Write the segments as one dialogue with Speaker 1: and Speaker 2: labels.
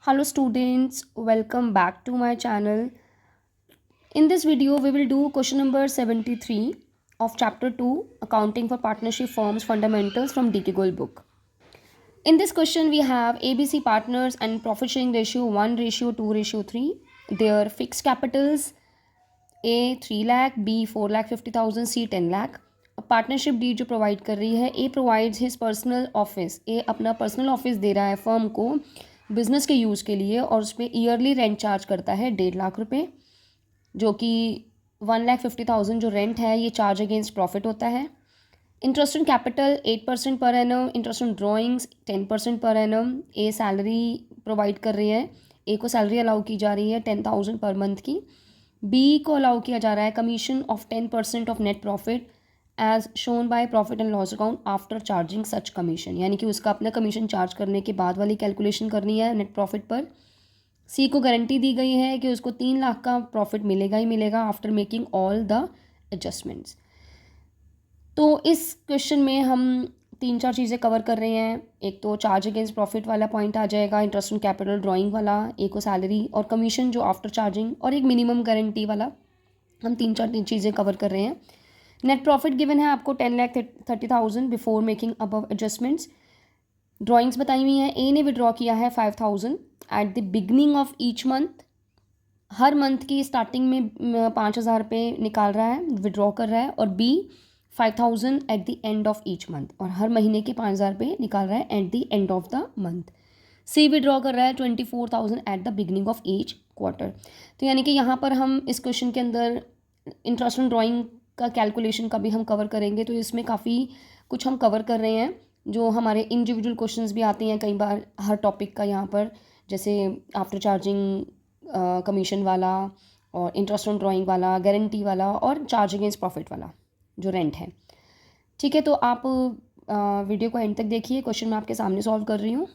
Speaker 1: Hello students, welcome back to my channel. In this video, we will do question number 73 of chapter 2, Accounting for Partnership Firms Fundamentals from DK Gold book. In this question, we have ABC partners and profit sharing ratio 1:2:3. Their fixed capitals A 3 lakh, B 4,50,000, C 10 lakh. Partnership D जो provide कर रही है, A provides his personal office, A अपना personal office दे रहा है firm को business के use के लिए और उस पर ईयरली रेंट चार्ज करता है 1.5 लाख रुपए, जो कि 1,50,000 जो रेंट है ये चार्ज अगेंस्ट प्रॉफिट होता है. Interest on capital 8% per annum, interest on drawings 10% per annum. A salary provide कर रही है, ए को सैलरी अलाउ की जा रही है 10,000 पर मंथ की. बी को अलाउ किया जा रहा है commission of 10% of net profit as shown by profit and loss account after charging such commission, यानी कि उसका अपना कमीशन चार्ज करने के बाद वाली कैलकुलेशन करनी है नेट प्रॉफिट पर. सी को गारंटी दी गई है कि उसको 3 लाख का प्रॉफिट मिलेगा ही मिलेगा after making all the adjustments. तो इस क्वेश्चन में हम 3-4 चीज़ें कवर कर रहे हैं. एक तो चार्ज अगेंस्ट प्रॉफिट वाला पॉइंट आ जाएगा, इंटरेस्ट ऑन कैपिटल ड्राइंग वाला, एक को सैलरी और कमीशन जो आफ्टर चार्जिंग, और एक मिनिमम गारंटी वाला. हम 3-4 चीज़ें कवर कर रहे हैं. नेट प्रॉफिट गिवन है आपको 10,30,000 before making above adjustments. Drawings बताई हुई हैं. ए ने विड्रॉ किया है 5,000 at the beginning of each month. Her month की स्टार्टिंग में 5,000 रुपये निकाल रहा है, विड्रॉ कर रहा है. और B 5,000 at the end of each month, और हर महीने के 5,000 रुपये निकाल रहा है at the end of the month. C withdraw कर रहा है 24,000 at the beginning of each quarter. तो यानी कि यहाँ पर हम इस क्वेश्चन के अंदर इंटरेस्ट ऑन ड्राइंग का कैलकुलेशन का भी हम कवर करेंगे. तो इसमें काफ़ी कुछ हम कवर कर रहे हैं जो हमारे इंडिविजुअल क्वेश्चंस भी आते हैं कई बार हर टॉपिक का यहाँ पर, जैसे आफ्टर चार्जिंग कमीशन वाला और इंटरेस्ट ऑन ड्राइंग वाला, गारंटी वाला और चार्ज अगेंस्ट प्रॉफिट वाला जो रेंट है. ठीक है, तो आप वीडियो को एंड तक देखिए. क्वेश्चन मैं आपके सामने सॉल्व कर रही हूँ.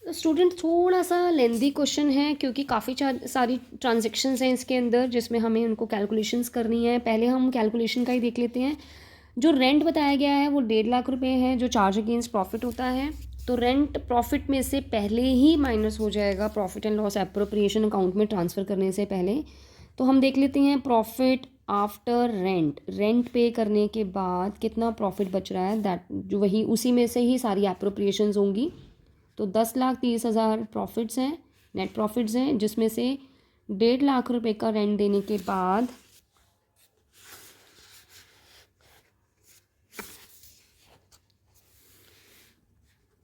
Speaker 1: स्टूडेंट थोड़ा सा लेंदी क्वेश्चन है क्योंकि काफ़ी सारी ट्रांजेक्शन्स हैं इसके अंदर जिसमें हमें उनको कैलकुलेशंस करनी है. पहले हम कैलकुलेशन का ही देख लेते हैं. जो रेंट बताया गया है वो 1.5 लाख रुपए है जो चार्ज अगेंस्ट प्रॉफिट होता है. तो रेंट प्रॉफिट में से पहले ही माइनस हो जाएगा profit and loss appropriation account में ट्रांसफ़र करने से पहले. तो हम देख लेते हैं प्रॉफिट आफ्टर रेंट, रेंट पे करने के बाद कितना प्रॉफिट बच रहा है, दैट जो वही उसी में से ही सारी एप्रोप्रिएशंस होंगी. तो 10,30,000 प्रॉफिट्स हैं, नेट प्रॉफिट्स हैं, जिसमें से 1.5 लाख रुपए का रेंट देने के बाद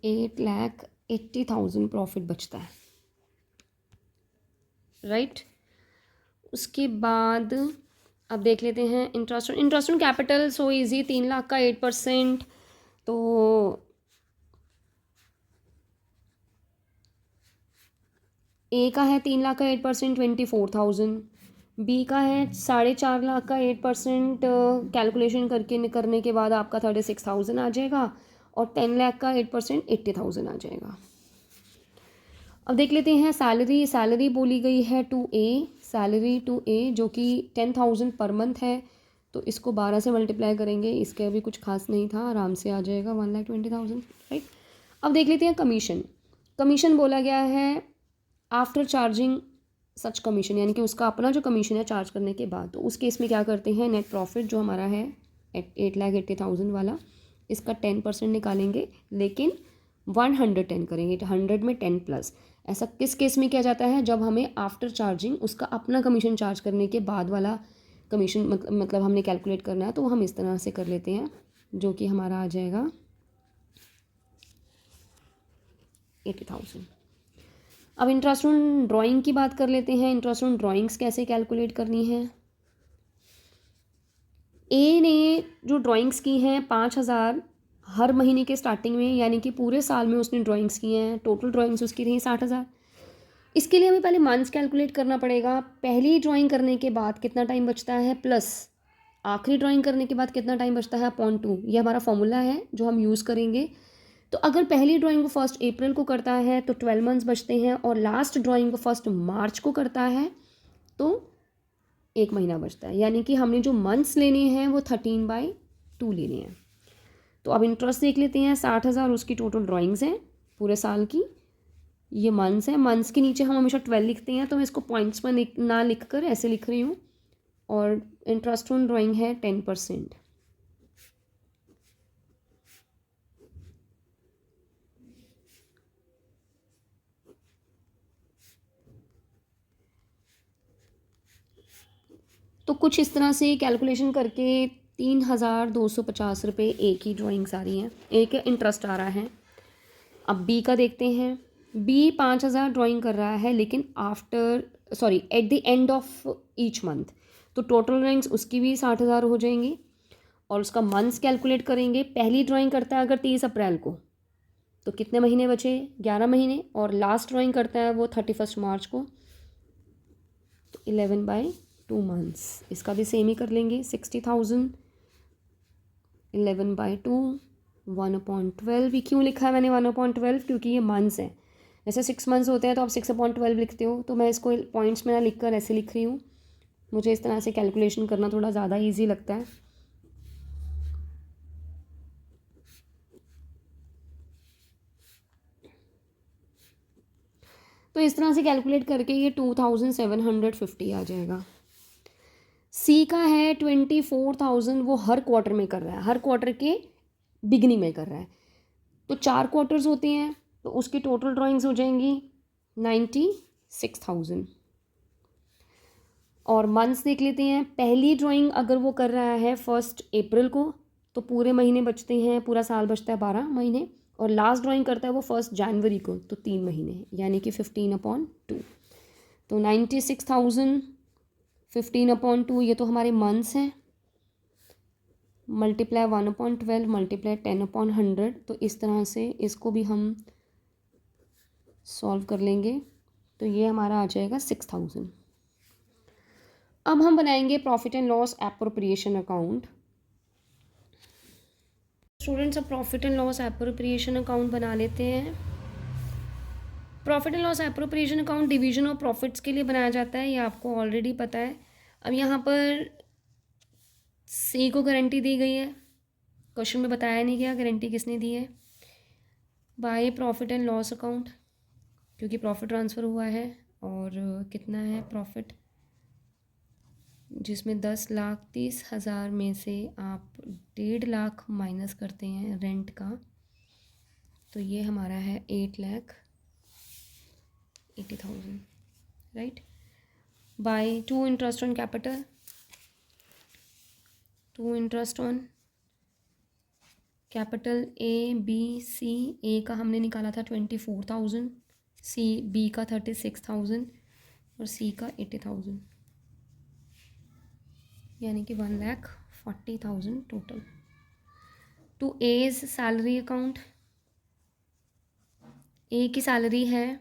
Speaker 1: 8,80,000 प्रॉफिट बचता है. राइट. उसके बाद अब देख लेते हैं interest on capital. So easy, 3 lakh का 8%, तो ए का है 3 लाख का 8% 24,000. बी का है 4.5 लाख का 8% कैलकुलेशन करने के बाद आपका 36,000 आ जाएगा. और 10 लाख का 8% 80,000 आ जाएगा. अब देख लेते हैं सैलरी बोली गई है टू ए, सैलरी टू ए जो कि 10,000 पर मंथ है. तो इसको 12 से मल्टीप्लाई करेंगे, इसके अभी कुछ खास नहीं था, आराम से आ जाएगा 1,20,000. राइट. अब देख लेते हैं कमीशन बोला गया है आफ्टर चार्जिंग सच कमीशन, यानी कि उसका अपना जो कमीशन है चार्ज करने के बाद. तो उस केस में क्या करते हैं, नेट प्रॉफिट जो हमारा है 8,80,000 वाला, इसका 10% निकालेंगे, लेकिन 110 करेंगे. 100 में 10 प्लस. ऐसा किस केस में किया जाता है, जब हमें आफ्टर चार्जिंग उसका अपना कमीशन चार्ज करने के बाद वाला कमीशन मतलब हमने कैलकुलेट करना है. तो हम इस तरह से कर लेते हैं, जो कि हमारा आ जाएगा 80,000. अब इंटरेस्ट ऑन ड्राइंग की बात कर लेते हैं. इंटरेस्ट ऑन ड्राइंग्स कैसे कैलकुलेट करनी है. ए ने जो ड्राइंग्स की हैं 5,000 हर महीने के स्टार्टिंग में, यानी कि पूरे साल में उसने ड्राइंग्स की हैं. टोटल ड्राइंग्स उसकी रही 60,000. इसके लिए हमें पहले मंथ्स कैलकुलेट करना पड़ेगा. पहली ड्राइंग करने के बाद कितना टाइम बचता है प्लस आखिरी ड्राइंग करने के बाद कितना टाइम बचता है अपॉन 2. ये हमारा फॉर्मूला है जो हम यूज़ करेंगे. तो अगर पहली ड्राइंग को 1 अप्रैल को करता है तो 12 मंथ्स बचते हैं, और लास्ट ड्राइंग को 1 मार्च को करता है तो 1 महीना बचता है. यानी कि हमने जो मंथ्स लेने हैं वो 13/2 लेने हैं. तो अब इंटरेस्ट देख लेते हैं. 60,000 उसकी टोटल ड्राइंग्स हैं पूरे साल की. ये मंथ्स है, मंथ्स के नीचे हम हमेशा 12 लिखते हैं, तो मैं इसको पॉइंट्स में ना लिख कर ऐसे लिख रही हूँ। और इंटरेस्ट ऑन ड्राइंग है 10%। तो कुछ इस तरह से कैलकुलेशन करके 3,250 रुपये एक ही ड्राइंग्स आ रही हैं, एक इंटरेस्ट आ रहा है। अब बी का देखते हैं। बी 5,000 ड्राइंग कर रहा है, लेकिन eight the end of each month, तो टोटल ड्राइंग्स उसकी भी 60,000 हो जाएंगी। और उसका मंथ्स कैलकुलेट करेंगे। पहली ड्राइंग करता है अगर 30 अप्रैल को, तो कितने महीने बचे? 11 महीने। और लास्ट ड्राइंग करता है वो 31 मार्च को, तो 11/2 मंथ्स। इसका भी सेम ही कर लेंगे। 60,000 11/2 1/12। ये क्यों लिखा है मैंने 1/12? क्योंकि ये मंथ्स है। जैसे 6 मंथ्स होते हैं तो आप 6/12 लिखते हो, तो मैं इसको पॉइंट्स में ना लिख कर ऐसे लिख रही हूँ। मुझे इस तरह से कैलकुलेशन करना थोड़ा ज़्यादा ईजी लगता है। तो इस तरह से कैलकुलेट करके ये 2,750 आ जाएगा। सी का है 24,000, वो हर क्वार्टर में कर रहा है, हर क्वार्टर के बिगनिंग में कर रहा है। तो 4 क्वार्टर्स होते हैं, तो उसकी टोटल ड्राइंग्स हो जाएंगी 96,000। और मंथ्स देख लेते हैं। पहली ड्राइंग अगर वो कर रहा है 1 अप्रैल को, तो पूरे महीने बचते हैं, पूरा साल बचता है 12 महीने। और लास्ट ड्राइंग करता है वो 1 जनवरी को, तो 3 महीने, यानी कि 15/2। तो 96,000 15/2, ये तो हमारे मंथ्स हैं। Multiply 1/12 multiply 10/100। तो इस तरह से इसको भी हम सॉल्व कर लेंगे, तो ये हमारा आ जाएगा 6,000। अब हम बनाएंगे profit and loss appropriation account. Students, अब profit and loss appropriation account बना लेते हैं। Profit and loss appropriation account division of profits के लिए बनाया जाता है, ये आपको ऑलरेडी पता है। अब यहाँ पर सी को गारंटी दी गई है, क्वेश्चन में बताया नहीं गया गारंटी किसने दी है। Bye profit and loss account, क्योंकि प्रॉफिट ट्रांसफ़र हुआ है। और कितना है प्रॉफिट, जिसमें 10,30,000 में से आप 1.5 लाख माइनस करते हैं रेंट का, तो ये हमारा है 8,80,000, right. By 2 interest on capital, 2 interest on capital A B C. A का हमने निकाला था 24,000, बी का 36,000 और सी का 80,000, यानी कि 1,40,000 total. To A's salary account, A की सैलरी है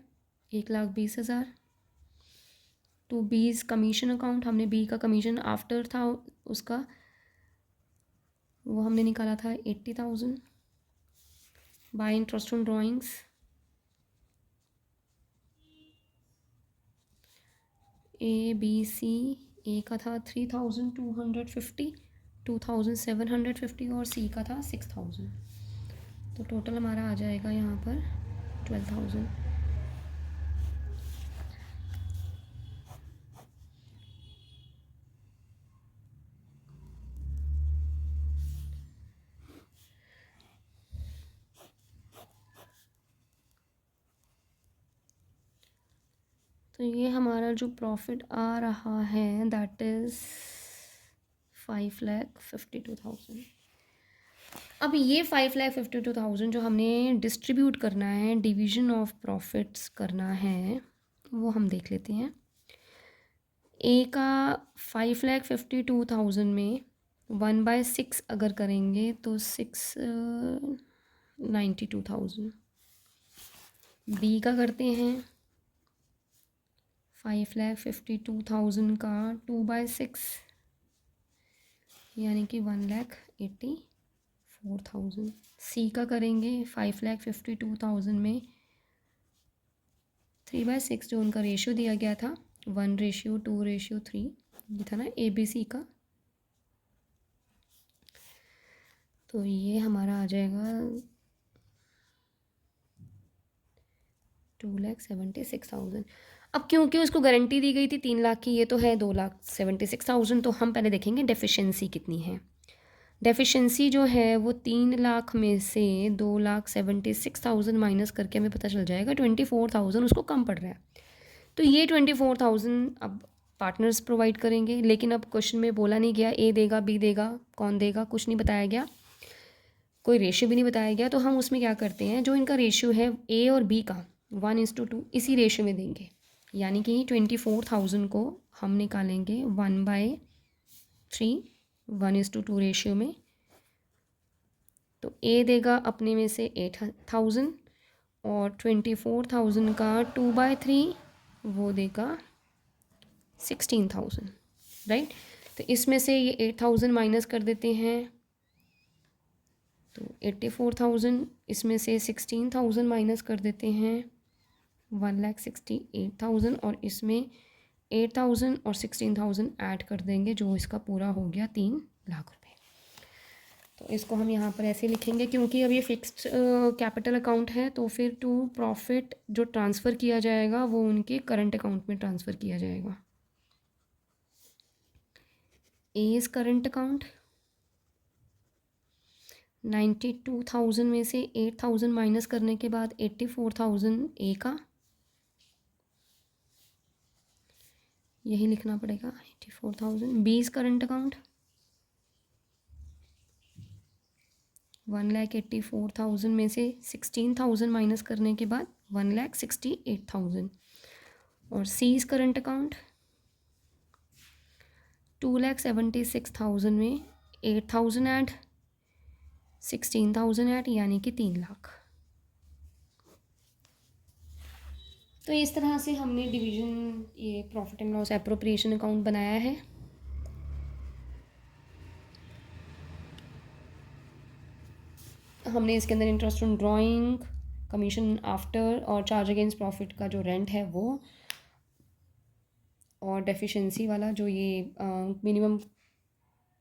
Speaker 1: 1,20,000। टू बीज कमीशन अकाउंट, हमने बी का कमीशन आफ्टर था उसका, वो हमने निकाला था 80,000। By interest on drawings, A B C, A का था 3,250, 2,750 और सी का था 6,000। तो टोटल हमारा आ जाएगा यहाँ पर 12,000। तो ये हमारा जो प्रॉफिट आ रहा है दैट इज़ 5,52,000। अब ये 5,52,000 जो हमने डिस्ट्रीब्यूट करना है, डिवीजन ऑफ प्रॉफिट्स करना है, वो हम देख लेते हैं। ए का 5,52,000 में 1/6 अगर करेंगे तो 692,000। बी का करते हैं 5,52,000 का 2/6, यानी कि 1,84,000। सी का करेंगे 5,52,000 में 3/6, जो उनका रेशियो दिया गया था 1:2:3, ये था ना ए बी सी का। तो ये हमारा आ जाएगा 2,76,000। अब क्योंकि उसको गारंटी दी गई थी 3 लाख की, ये तो है 2,76,000, तो हम पहले देखेंगे डेफिशिएंसी कितनी है। डेफिशिएंसी जो है वो 3 लाख में से 2,76,000 माइनस करके हमें पता चल जाएगा 24,000 उसको कम पड़ रहा है। तो ये 24,000 अब पार्टनर्स प्रोवाइड करेंगे, लेकिन अब क्वेश्चन में बोला नहीं गया ए देगा बी देगा कौन देगा, कुछ नहीं बताया गया, कोई रेशियो भी नहीं बताया गया। तो हम उसमें क्या करते हैं, जो इनका रेशियो है ए और बी का 1:2 इसी रेशियो में देंगे, यानी कि 24,000 को हम निकालेंगे 1/3 1:2 रेशियो में। तो ए देगा अपने में से 8,000 और 24,000 का 2/3 वो देगा 16,000, राइट। तो इसमें से ये 8,000 माइनस कर देते हैं, तो 84,000, इसमें से 16,000 माइनस कर देते हैं 1,68,000, और इसमें 8,000 और 16,000 ऐड कर देंगे, जो इसका पूरा हो गया 3 लाख रुपए। तो इसको हम यहाँ पर ऐसे लिखेंगे, क्योंकि अब ये फिक्स्ड कैपिटल अकाउंट है, तो फिर टू प्रॉफिट जो ट्रांसफ़र किया जाएगा वो उनके करंट अकाउंट में ट्रांसफ़र किया जाएगा। ए इज़ करंट अकाउंट, 92,000 में से 8,000 माइनस करने के बाद 84,000 ए का, यही लिखना पड़ेगा 84,000। बी इज़ करंट अकाउंट, 1,84,000 में से 16,000 माइनस करने के बाद 1,68,000। और सी इज़ करंट अकाउंट, 2,76,000 में 8,000 ऐड 16,000 ऐड, यानी कि 3 लाख। तो इस तरह से हमने डिवीज़न ये profit and loss appropriation account बनाया है। हमने इसके अंदर interest on drawing, commission after और चार्ज अगेंस्ट प्रॉफिट का जो रेंट है वो, और डेफिशिएंसी वाला जो ये मिनिमम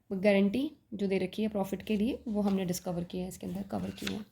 Speaker 1: गारंटी जो दे रखी है प्रॉफिट के लिए, वो हमने डिस्कवर किया है, इसके अंदर कवर किया है।